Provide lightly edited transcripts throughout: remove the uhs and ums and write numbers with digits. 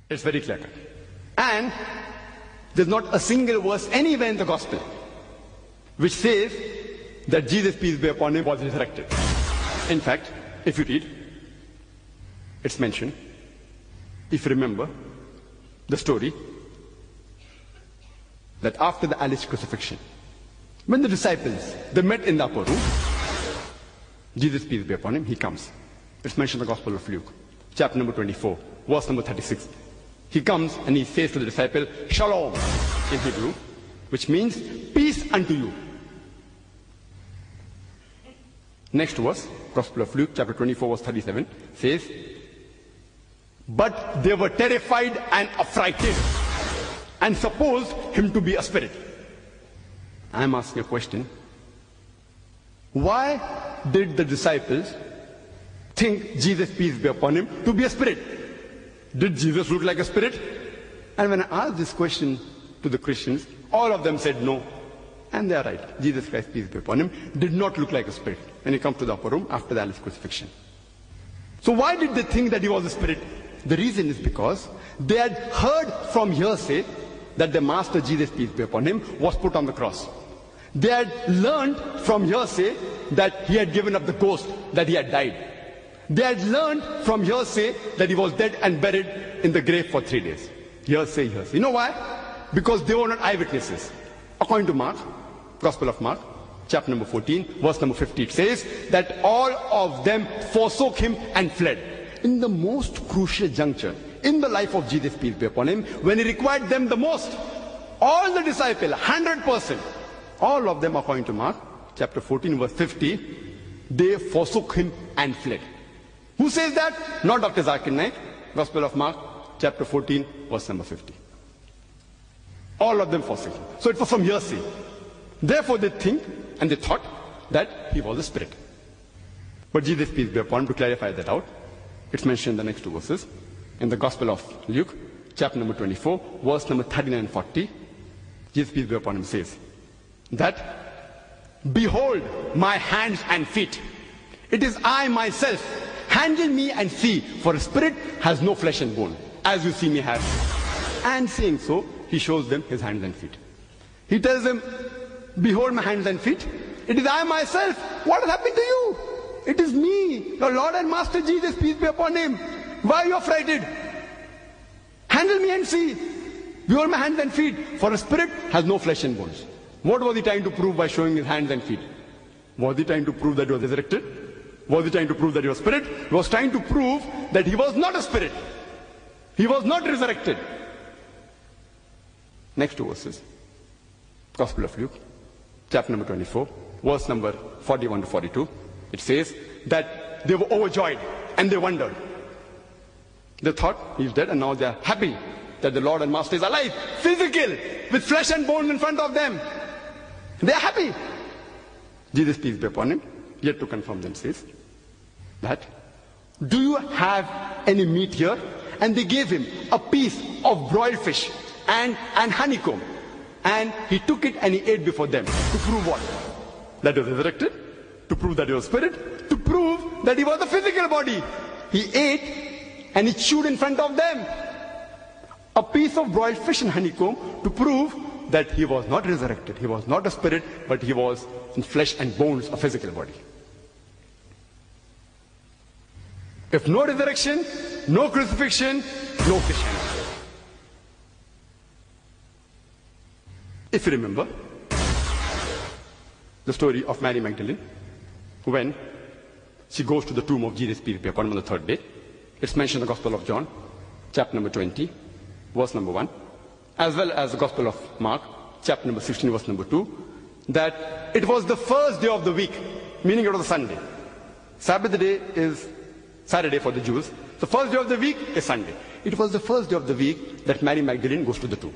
It's very clear cut. And there's not a single verse anywhere in the gospel which says that Jesus, peace be upon him, was resurrected. In fact, if you read, it's mentioned, if you remember the story, that after the alleged crucifixion, when the disciples, they met in the upper room, Jesus, peace be upon him, he comes. It's mentioned in the Gospel of Luke, chapter number 24, verse number 36. He comes and he says to the disciple, Shalom, in Hebrew, which means peace unto you. Next verse, Gospel of Luke, chapter 24, verse 37, says, but they were terrified and affrighted and supposed him to be a spirit. I am asking a question. Why did the disciples think Jesus, peace be upon him, to be a spirit? Did Jesus look like a spirit? And when I asked this question to the Christians, all of them said no. And they are right. Jesus Christ, peace be upon him, did not look like a spirit when he comes to the upper room after the alleged crucifixion. So why did they think that he was a spirit? The reason is because they had heard from hearsay that the Master Jesus, peace be upon him, was put on the cross. They had learned from hearsay that he had given up the ghost, that he had died. They had learned from hearsay that he was dead and buried in the grave for 3 days. Hearsay, hearsay. You know why? Because they were not eyewitnesses. According to Mark, Gospel of Mark, chapter number 14, verse number 50, it says that all of them forsook him and fled. In the most crucial juncture in the life of Jesus, peace be upon him, when he required them the most, all the disciples, 100%, all of them, according to Mark, chapter 14, verse 50, they forsook him and fled. Who says that? Not Dr. Zakir Naik, Gospel of Mark, chapter 14, verse number 50. All of them forsook him. So it was from hearsay. Therefore they think and they thought that he was a spirit. But Jesus, peace be upon him, to clarify that out, it's mentioned in the next two verses. In the Gospel of Luke, chapter number 24, verse number 39 and 40, Jesus, peace be upon him, says that, behold my hands and feet. It is I myself. Handle me and see, for a spirit has no flesh and bone, as you see me have. And saying so, he shows them his hands and feet. He tells them, behold my hands and feet. It is I myself. What has happened to you? It is me, your Lord and Master Jesus, peace be upon him. Why are you affrighted? Handle me and see. Behold my hands and feet, for a spirit has no flesh and bones. What was he trying to prove by showing his hands and feet? Was he trying to prove that he was resurrected? Was he trying to prove that he was a spirit? He was trying to prove that he was not a spirit. He was not resurrected. Next two verses. Gospel of Luke, chapter number 24, verse number 41 to 42. It says that they were overjoyed and they wondered. They thought he's dead and now they are happy that the Lord and Master is alive, physical, with flesh and bone in front of them. They are happy. Jesus, peace be upon him, yet to confirm them, says that, do you have any meat here? And they gave him a piece of broiled fish and honeycomb. And he took it and he ate before them. To prove what? That he was resurrected. To prove that he was spirit. To prove that he was a physical body. He ate and he chewed in front of them. A piece of broiled fish and honeycomb to prove that he was not resurrected. He was not a spirit, but he was in flesh and bones, a physical body. If no resurrection, no crucifixion, no Christianity. If you remember the story of Mary Magdalene, when she goes to the tomb of Jesus, peace be upon him, on the third day, it's mentioned in the Gospel of John, chapter number 20, verse number 1, as well as the Gospel of Mark, chapter number 16, verse number 2, that it was the first day of the week, meaning it was a Sunday. Sabbath day is Saturday for the Jews. The first day of the week is Sunday. It was the first day of the week that Mary Magdalene goes to the tomb.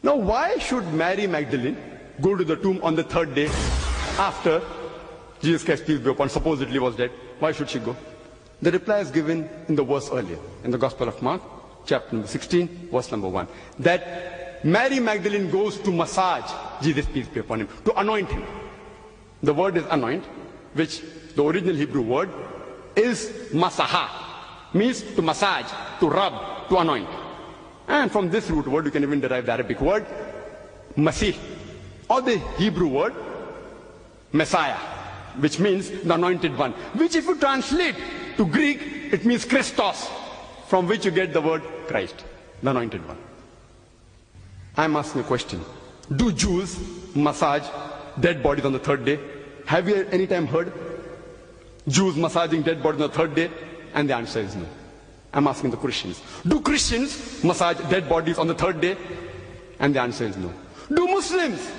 Now, why should Mary Magdalene go to the tomb on the third day after Jesus Christ, peace be upon him, supposedly was dead? Why should she go? The reply is given in the verse earlier, in the Gospel of Mark, chapter number 16, verse number 1, that Mary Magdalene goes to massage Jesus, peace be upon him, to anoint him. The word is anoint, which the original Hebrew word is masaha. means to massage, to rub, to anoint. And from this root word, you can even derive the Arabic word, Masih, or the Hebrew word, Messiah, which means the anointed one, which if you translate to Greek, it means Christos, from which you get the word Christ, the anointed one. I'm asking a question. Do Jews massage dead bodies on the third day? Have you any time heard Jews massaging dead bodies on the third day? And the answer is no. I'm asking the Christians. Do Christians massage dead bodies on the third day? And the answer is no. Do Muslims?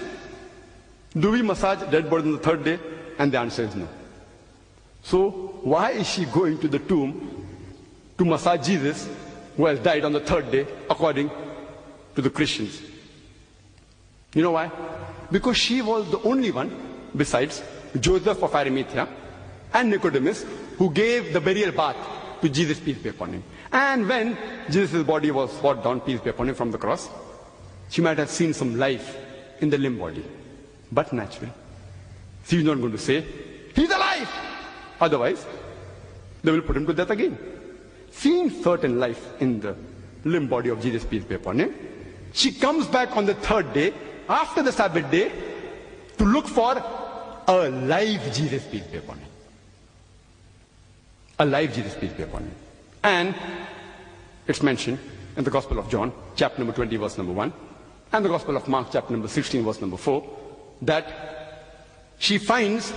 Do we massage dead bodies on the third day? And the answer is no. So why is she going to the tomb to massage Jesus, who has died on the third day, according to the Christians? You know why? Because she was the only one, besides Joseph of Arimathea and Nicodemus, who gave the burial bath to Jesus, peace be upon him. And when Jesus' body was brought down, peace be upon him, from the cross, she might have seen some life in the limb body. But naturally, she's not going to say, he's alive! Otherwise, they will put him to death again. Seeing certain life in the limb body of Jesus, peace be upon him, she comes back on the third day, after the Sabbath day, to look for a live Jesus, peace be upon him. A live Jesus, peace be upon him. And it's mentioned in the Gospel of John, chapter number 20, verse number 1, and the Gospel of Mark, chapter number 16, verse number 4, that she finds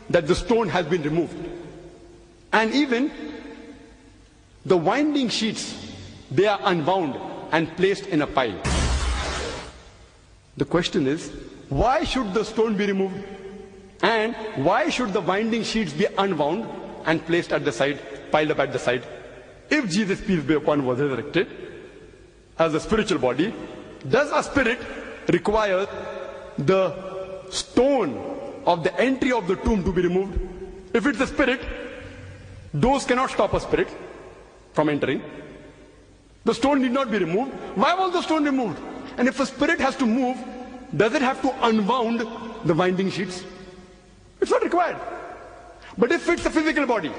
that the stone has been removed. And even the winding sheets, they are unwound and placed in a pile. The question is, why should the stone be removed? And why should the winding sheets be unwound and placed at the side, piled up at the side? If Jesus, peace be upon him, was resurrected as a spiritual body, does a spirit require the stone of the entry of the tomb to be removed? If it's a spirit, doors cannot stop a spirit from entering. The stone need not be removed. Why was the stone removed? And if a spirit has to move, does it have to unwound the winding sheets? It's not required. But if it's a physical body,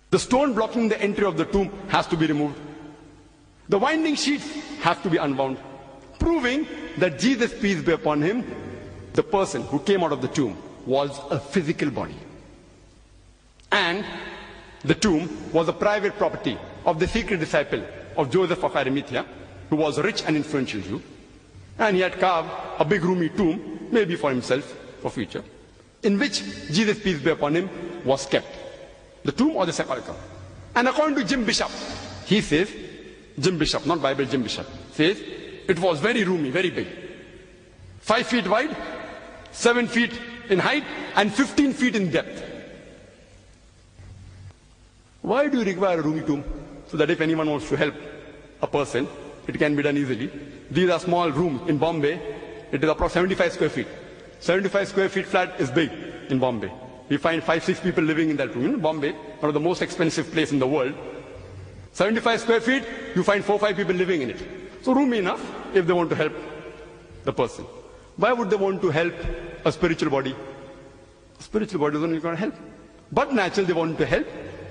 the stone blocking the entry of the tomb has to be removed. The winding sheets have to be unwound, proving that Jesus, peace be upon him, the person who came out of the tomb, was a physical body. And the tomb was a private property of the secret disciple of Joseph of Arimathea, who was a rich and influential Jew. And he had carved a big roomy tomb, maybe for himself, for future, in which Jesus, peace be upon him, was kept. The tomb or the sepulchre. And according to Jim Bishop, he says, Jim Bishop, not Bible, Jim Bishop, says, it was very roomy, very big. 5 feet wide, 7 feet in height, and 15 feet in depth. Why do you require a roomy tomb? So that if anyone wants to help a person, it can be done easily. These are small rooms in Bombay. It is approximately 75 square feet. 75 square feet flat is big in Bombay. You find 5-6 people living in that room. In Bombay, one of the most expensive place in the world. 75 square feet, you find 4-5 people living in it. So roomy enough if they want to help the person. Why would they want to help a spiritual body? A spiritual body is only going to help. But naturally they want to help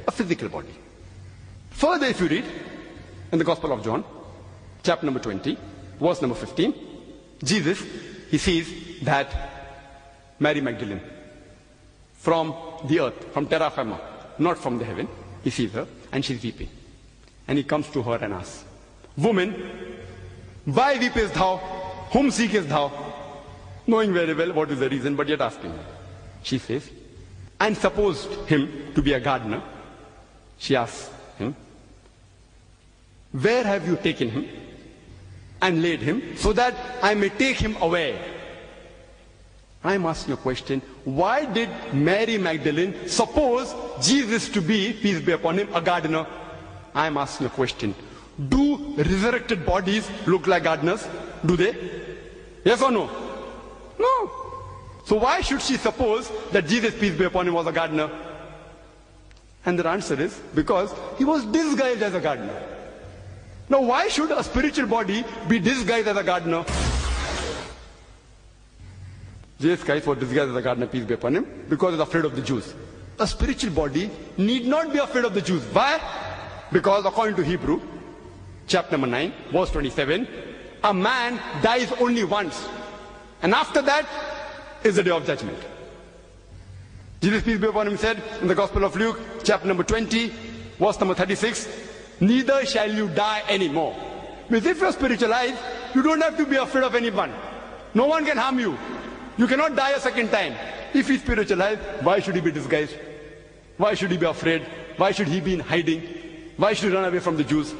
a physical body. Further, if you read in the Gospel of John, chapter number 20, verse number 15, Jesus, he sees that Mary Magdalene, from the earth, from terra firma, not from the heaven, he sees her and she's weeping. And he comes to her and asks, "Woman, why weepest thou? Whom seekest thou?" Knowing very well what is the reason, but yet asking her. She says, and supposed him to be a gardener, she asks him, "Where have you taken him and laid him, so that I may take him away?" I'm asking a question. Why did Mary Magdalene suppose Jesus to be, peace be upon him, a gardener? I'm asking a question. Do resurrected bodies look like gardeners? Do they? Yes or no? No. So why should she suppose that Jesus, peace be upon him, was a gardener? And the answer is because he was disguised as a gardener. Now why should a spiritual body be disguised as a gardener? Jesus Christ was disguised as a gardener, peace be upon him, because he was afraid of the Jews. a spiritual body need not be afraid of the Jews. Why? Because according to Hebrew, chapter number 9, verse 27, a man dies only once. And after that is the day of judgment. Jesus, peace be upon him, said in the Gospel of Luke, chapter number 20, verse number 36, neither shall you die anymore. Because if you're spiritualized, you don't have to be afraid of anyone. No one can harm you. You cannot die a second time. If he's spiritualized, why should he be disguised? Why should he be afraid? Why should he be in hiding? Why should he run away from the Jews?